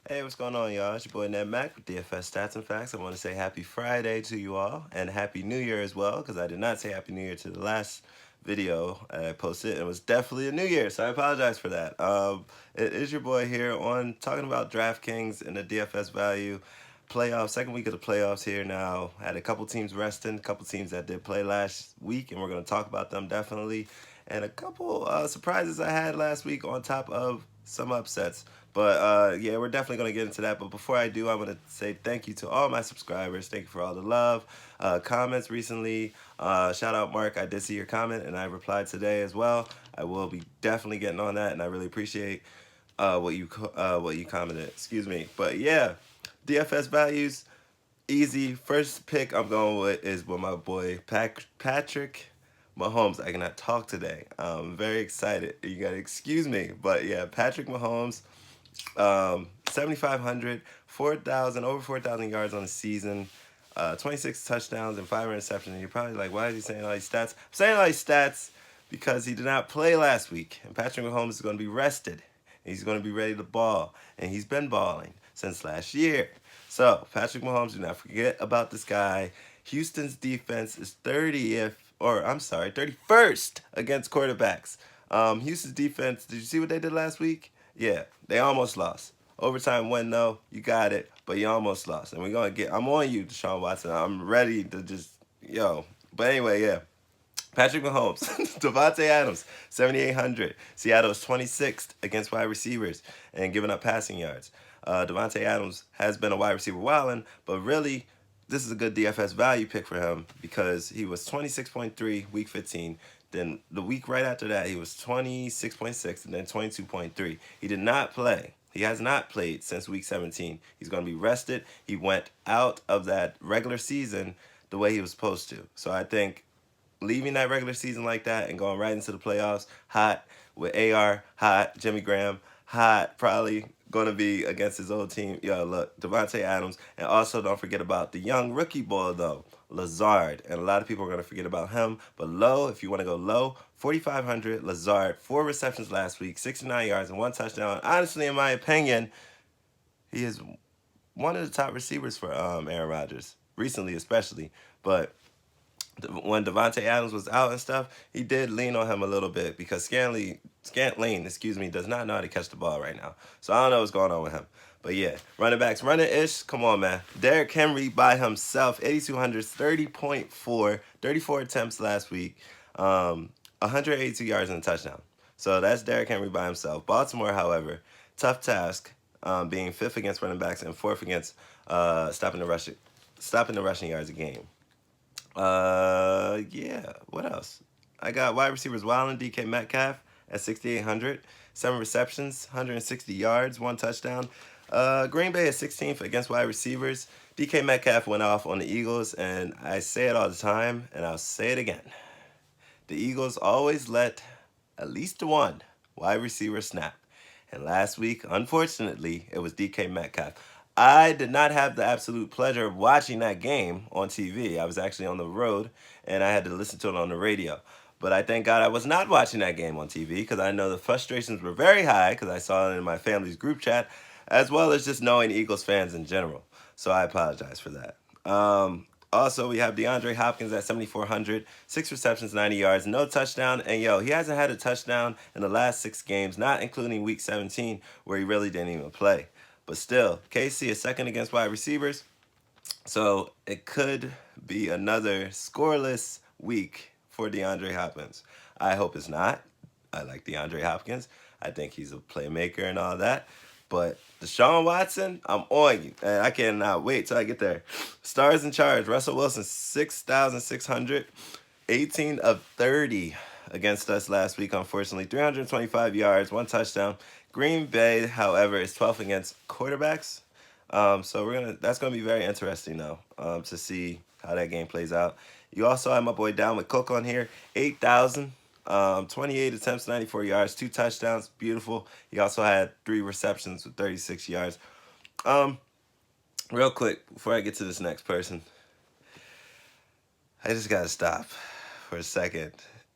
Hey, what's going on, y'all? It's your boy Ned Mac with DFS Stats and Facts. I want to say happy Friday to you all and happy New Year as well, because I did not say happy New Year to the last video I posted. It was definitely a New Year, so I apologize for that. It is your boy here on talking about Draftkings and the DFS value playoffs. Second week of the playoffs here now. Had a couple teams resting, a couple teams that did play last week, and we're going to talk about them definitely. And a couple surprises I had last week on top of some upsets. But yeah, we're definitely going to get into that. But before I do, I want to say thank you to all my subscribers. Thank you for all the love, comments recently. Shout out, Mark. I did see your comment and I replied today as well. I will be definitely getting on that, and I really appreciate what you commented. Excuse me. But yeah, DFS values easy. First pick I'm going with is with my boy Patrick Mahomes. I cannot talk today. I'm very excited. You gotta excuse me, but yeah, Patrick Mahomes, 7,500, 4,000, over 4,000 yards on the season, 26 touchdowns and 5 interceptions. And you're probably like, why is he saying all these stats? I'm saying all these stats because he did not play last week, and Patrick Mahomes is going to be rested. He's going to be ready to ball, and he's been balling since last year. So, Patrick Mahomes, do not forget about this guy. Houston's defense is 31st against quarterbacks. Houston's defense, did you see what they did last week? Yeah, they almost lost. Overtime win though, you got it, but you almost lost. And I'm on you, Deshaun Watson. I'm ready to yo. But anyway, yeah. Patrick Mahomes, Devontae Adams, 7,800. Seattle's 26th against wide receivers and giving up passing yards. Devontae Adams has been a wide receiver wilding, but really, this is a good DFS value pick for him because he was 26.3 week 15. Then the week right after that, he was 26.6 and then 22.3. He did not play. He has not played since week 17. He's going to be rested. He went out of that regular season the way he was supposed to. So I think leaving that regular season like that and going right into the playoffs hot with AR, hot, Jimmy Graham, hot, probably going to be against his old team. Yo, look, Devontae Adams. And also don't forget about the young rookie boy, though, Lazard. And a lot of people are going to forget about him. But low, if you want to go low, 4,500, Lazard, 4 receptions last week, 69 yards and 1 touchdown. Honestly, in my opinion, he is one of the top receivers for Aaron Rodgers, recently especially. But when Devontae Adams was out and stuff, he did lean on him a little bit because Scantling, does not know how to catch the ball right now. So I don't know what's going on with him. But yeah, running backs, running ish. Come on, man. Derrick Henry by himself, 8,200, 30.4, 34 attempts last week, 182 yards and a touchdown. So that's Derrick Henry by himself. Baltimore, however, tough task, being fifth against running backs and fourth against stopping the rushing yards a game. Yeah. What else? I got wide receivers Wild and DK Metcalf at 6,800, 7 receptions, 160 yards, 1 touchdown. Green Bay is 16th against wide receivers. DK Metcalf went off on the Eagles, and I say it all the time, and I'll say it again. The Eagles always let at least one wide receiver snap. And last week, unfortunately, it was DK Metcalf. I did not have the absolute pleasure of watching that game on TV. I was actually on the road and I had to listen to it on the radio. But I thank God I was not watching that game on TV because I know the frustrations were very high because I saw it in my family's group chat, as well as just knowing Eagles fans in general. So I apologize for that. Also, we have DeAndre Hopkins at 7,400, 6 receptions, 90 yards, no touchdown. And yo, he hasn't had a touchdown in the last 6 games, not including week 17, where he really didn't even play. But still, KC is second against wide receivers. So it could be another scoreless week for DeAndre Hopkins. I hope it's not. I like DeAndre Hopkins. I think he's a playmaker and all that. But Deshaun Watson, I'm on you. And I cannot wait till I get there. Stars in charge. Russell Wilson, 6,600. 18 of 30 against us last week, unfortunately. 325 yards, 1 touchdown. Green Bay, however, is 12th against quarterbacks. So that's gonna be very interesting though, to see how that game plays out. You also have my boy Down with Cook on here, 8,000, 28 attempts, 94 yards, 2 touchdowns, beautiful. He also had 3 receptions with 36 yards. Real quick before I get to this next person, I just gotta stop for a second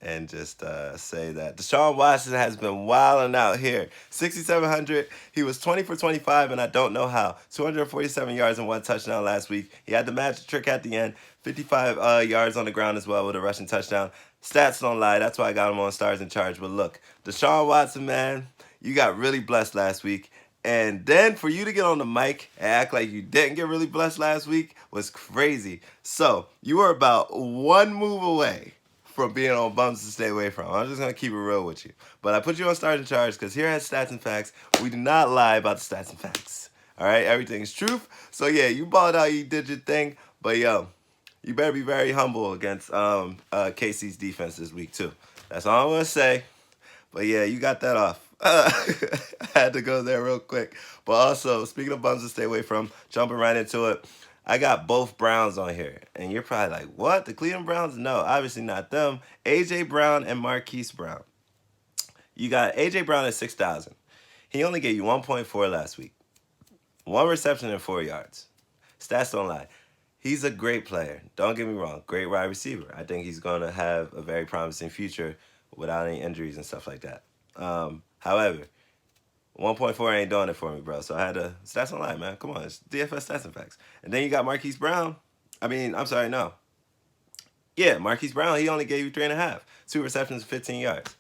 and just say that Deshaun Watson has been wilding out here. 6,700. He was 20 for 25, and I don't know how. 247 yards and 1 touchdown last week. He had the magic trick at the end. 55 yards on the ground as well with a rushing touchdown. Stats don't lie. That's why I got him on Stars in Charge. But look, Deshaun Watson, man, you got really blessed last week. And then for you to get on the mic and act like you didn't get really blessed last week was crazy. So you were about one move away from being on bums to stay away from. I'm just gonna keep it real with you. But I put you on Stars in Charge because here at Stats and Facts, we do not lie about the stats and facts. All right, everything's truth. So yeah, you balled out, you did your thing. But yo, you better be very humble against KC's defense this week too. That's all I'm gonna say. But yeah, you got that off. I had to go there real quick. But also, speaking of bums to stay away from, jumping right into it, I got both Browns on here. And you're probably like, what? The Cleveland Browns? No, obviously not them. A.J. Brown and Marquise Brown. You got A.J. Brown at 6,000. He only gave you 1.4 last week. 1 reception and 4 yards. Stats don't lie. He's a great player. Don't get me wrong. Great wide receiver. I think he's going to have a very promising future without any injuries and stuff like that. However, 1.4 ain't doing it for me, bro. So I had to. Stats don't lie, man. Come on. It's DFS Stats and Facts. And then you got Marquise Brown. I'm sorry, no. Yeah, Marquise Brown, he only gave you 3.5. 2 receptions, 15 yards.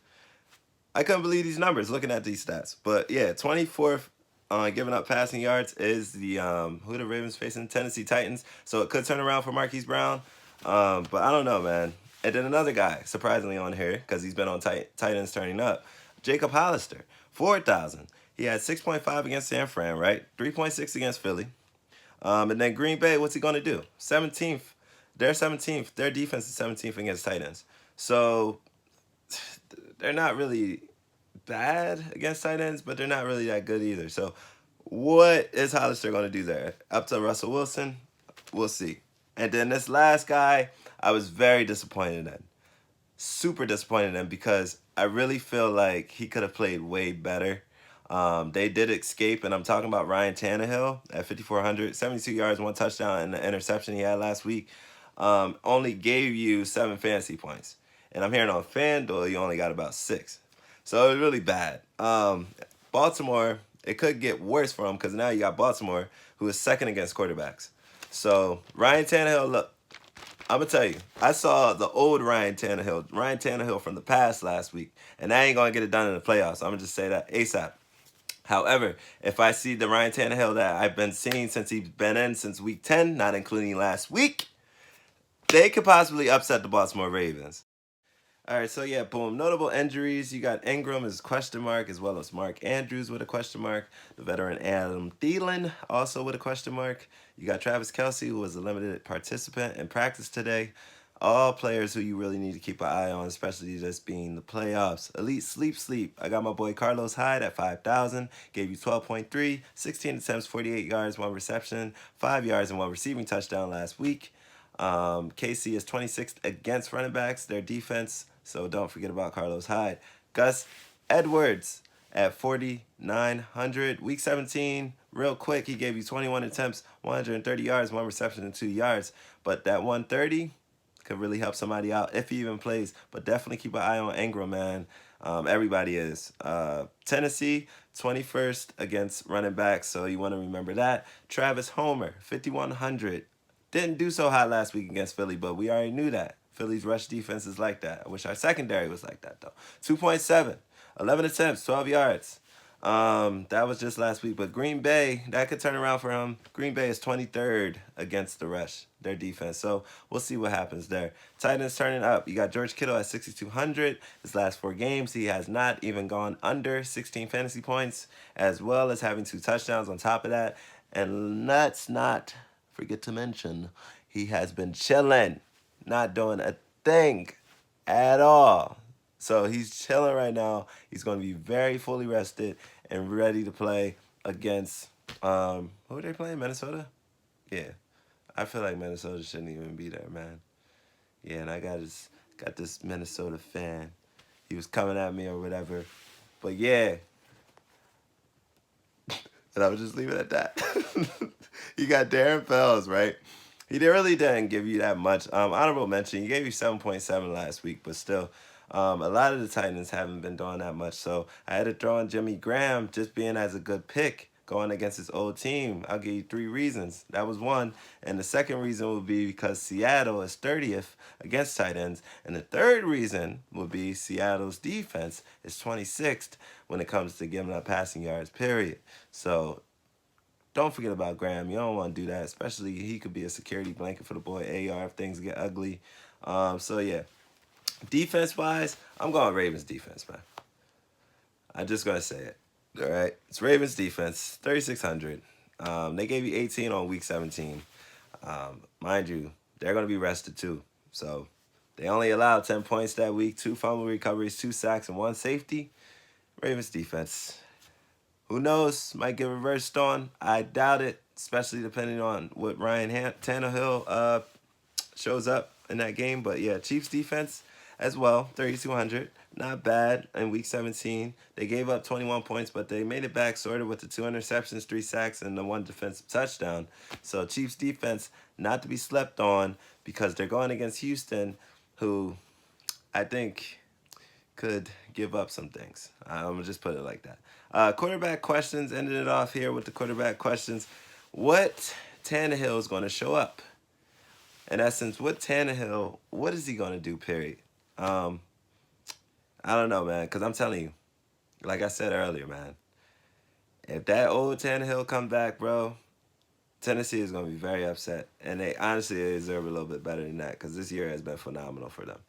I couldn't believe these numbers looking at these stats. But yeah, 24th on giving up passing yards is the who the Ravens facing? Tennessee Titans. So it could turn around for Marquise Brown. But I don't know, man. And then another guy, surprisingly on here, because he's been on Titans turning up, Jacob Hollister, 4,000. He had 6.5 against San Fran, right? 3.6 against Philly. And then Green Bay, what's he going to do? 17th. They're 17th. Their defense is 17th against Titans. So they're not really bad against tight ends, but they're not really that good either. So what is Hollister going to do there? Up to Russell Wilson? We'll see. And then this last guy, I was very disappointed in. Super disappointed in because I really feel like he could have played way better. They did escape, and I'm talking about Ryan Tannehill at 5,400, 72 yards, 1 touchdown, and the interception he had last week. Only gave you 7 fantasy points. And I'm hearing on FanDuel, you only got about 6. So it was really bad. Baltimore, it could get worse for him because now you got Baltimore, who is second against quarterbacks. So Ryan Tannehill, look, I'm going to tell you, I saw the old Ryan Tannehill from the past last week, and I ain't going to get it done in the playoffs. I'm going to just say that ASAP. However, if I see the Ryan Tannehill that I've been seeing since he's been in since week 10, not including last week, they could possibly upset the Baltimore Ravens. All right, so yeah, boom. Notable injuries. You got Ingram as question mark, as well as Mark Andrews with a question mark. The veteran Adam Thielen also with a question mark. You got Travis Kelce, who was a limited participant in practice today. All players who you really need to keep an eye on, especially just being the playoffs. Elite sleep. I got my boy Carlos Hyde at 5,000. Gave you 12.3, 16 attempts, 48 yards, 1 reception, 5 yards, and 1 receiving touchdown last week. KC is 26th against running backs, their defense. So don't forget about Carlos Hyde. Gus Edwards at 4,900. Week 17, real quick, he gave you 21 attempts, 130 yards, 1 reception, and 2 yards. But that 130 could really help somebody out if he even plays. But definitely keep an eye on Ingram, man. Everybody is. Tennessee, 21st against running backs, so you want to remember that. Travis Homer, 5,100. Didn't do so hot last week against Philly, but we already knew that. Philly's rush defense is like that. I wish our secondary was like that, though. 2.7, 11 attempts, 12 yards. That was just last week. But Green Bay, that could turn around for him. Green Bay is 23rd against the rush, their defense. So we'll see what happens there. Titans turning up. You got George Kittle at 6,200. His last 4 games, he has not even gone under 16 fantasy points, as well as having 2 touchdowns on top of that. And let's not forget to mention, he has been chilling, not doing a thing at all. So he's chilling right now. He's going to be very fully rested and ready to play against, who are they playing, Minnesota? Yeah. I feel like Minnesota shouldn't even be there, man. Yeah, and I got this Minnesota fan. He was coming at me or whatever. But yeah. And I would just leave it at that. You got Darren Fells, right? He really didn't give you that much. Honorable mention, he gave you 7.7 last week, but still, A lot of the Titans haven't been doing that much, so I had to throw in Jimmy Graham just being as a good pick going against his old team. I'll give you 3 reasons. That was one. And the second reason would be because Seattle is 30th against tight ends. And the third reason would be Seattle's defense is 26th when it comes to giving up passing yards, period. So don't forget about Graham. You don't want to do that, especially he could be a security blanket for the boy AR if things get ugly. So yeah, defense wise, I'm going Ravens defense, man. I'm just gonna say it. All right, it's Ravens defense, 3,600. They gave you 18 on week 17. Mind you, they're gonna be rested too. So they only allowed 10 points that week, 2 fumble recoveries, 2 sacks, and 1 safety. Ravens defense. Who knows? Might get reversed on. I doubt it, especially depending on what Ryan Tannehill shows up in that game. But yeah, Chiefs defense as well, 3,200. Not bad in week 17. They gave up 21 points, but they made it back sort of with the 2 interceptions, 3 sacks, and the 1 defensive touchdown. So Chiefs defense not to be slept on because they're going against Houston, who I think could give up some things. I'm going to just put it like that. Quarterback questions, ended it off here with the quarterback questions. What Tannehill is going to show up? In essence, what Tannehill, what is he going to do, period? I don't know, man, because I'm telling you, like I said earlier, man, if that old Tannehill come back, bro, Tennessee is going to be very upset. And they honestly deserve a little bit better than that because this year has been phenomenal for them.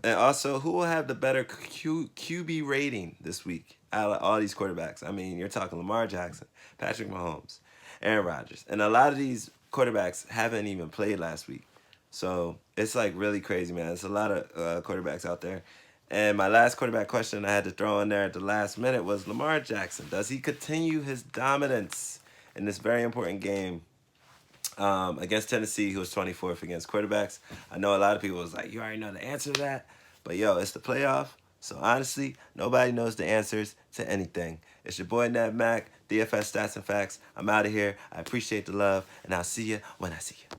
And also, who will have the better QB rating this week out of all these quarterbacks? I mean, you're talking Lamar Jackson, Patrick Mahomes, Aaron Rodgers. And a lot of these quarterbacks haven't even played last week. So it's like really crazy, man. There's a lot of quarterbacks out there. And my last quarterback question I had to throw in there at the last minute was Lamar Jackson. Does he continue his dominance in this very important game against Tennessee, who was 24th against quarterbacks? I know a lot of people was like, you already know the answer to that. But yo, it's the playoff. So honestly, nobody knows the answers to anything. It's your boy Ned Mac, DFS Stats and Facts. I'm out of here. I appreciate the love, and I'll see you when I see you.